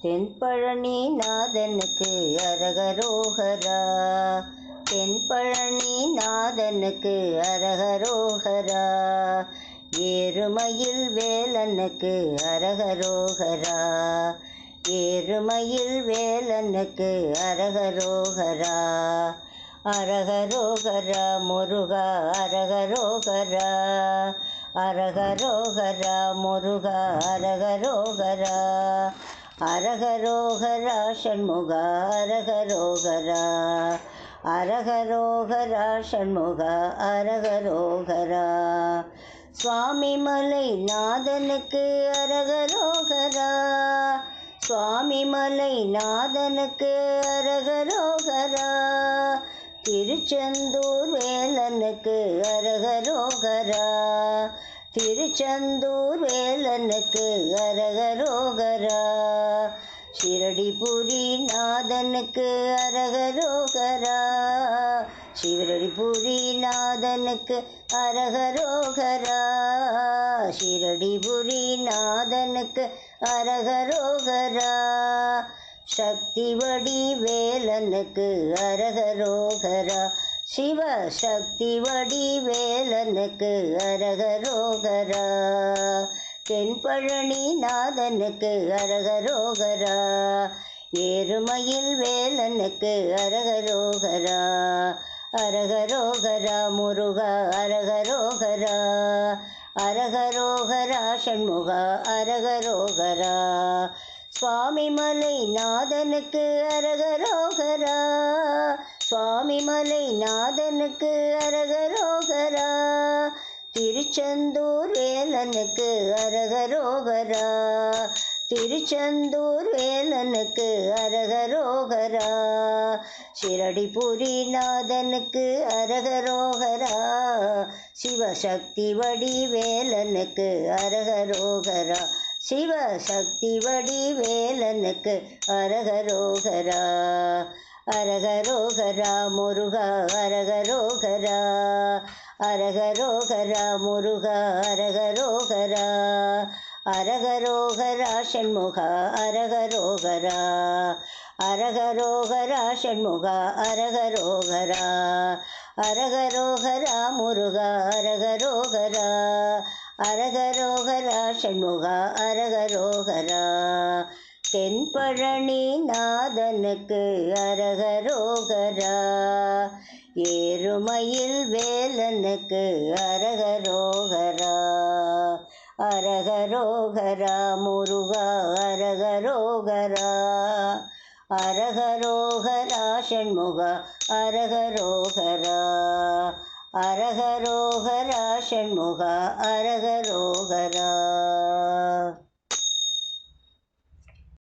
தென்பழனி நாதனுக்கு அரகரோகரா. தென்பழனி நாதனுக்கு அரகரோகரா. ஏறுமயில் வேலனுக்கு அரகரோகரா. ஏறுமயில் வேலனுக்கு அரகரோகரா. அரகரோகரா முருகா அரகரோகரா. அரகரோகரா முருகா அரகரோகரா. அரகரோகரா ஷண்முகா அரகரோகரா. அரகரோகரா ஷண்முகா அரகரோகரா. சுவாமி மலை நாதனுக்கு அரகரோகரா. சுவாமி மலை நாதனுக்கு அரகரோகரா. திருச்செந்தூர் வேலனுக்கு அரகரோகரா. திருச்செந்தூர் வேலனுக்கு அரகரோகரா. ஷிரடிபுரி நாதனுக்கு அரகரோகரா. ஷிரடிபுரி நாதனுக்கு அரகரோகரா. ஷிரடிபுரி நாதனுக்கு அரகரோகரா. சக்தி வடி வேலனுக்கு அரகரோகரா. சிவ சக்தி வடி வேலனுக்கு அரகரோகரா. தென்பழனி நாதனுக்கு அரகரோகரா. ஏறுமயில் வேலனுக்கு அரகரோகரா. அரகரோகரா முருகா அரகரோகரா. அரகரோகரா ஷண்முகா அரகரோகரா. சுவாமி மலை நாதனுக்கு அரகரோகரா. சுவாமி மலை நாதனுக்கு அரகரோகரா. திருச்செந்தூர் வேலனுக்கு அரகரோகரா. திருச்செந்தூர் வேலனுக்கு அரகரோகரா. ஷிரடிபுரி நாதனுக்கு அரகரோகரா. சிவசக்தி வடி வேலனுக்கு அரகரோகரா. சிவசக்தி வடி வேலனுக்கு அரகரோகரா. அரகரோகரா முருகா அரகரோகரா. அரகரோகரா முருகா அரகரோகரா. அரகரோகரா ஷண்முகா அரகரோகரா. அரகரோகரா ஷண்முகா அரகரோகரா. அரகரோகரா முருகா அரகரோகரா. அரகரோகரா ஷண்முகா அரகரோகரா. தென்பழனி நாதனுக்கு அரகரோகரா. ஏறுமயில் வேலனுக்கு அரகரோகரா. அரகரோகரா முருகா அரகரோகரா. அரகரோகரா ஷண்முகா அரகரோகரா. அரகரோகரா ஷண்முகா அரகரோகரா.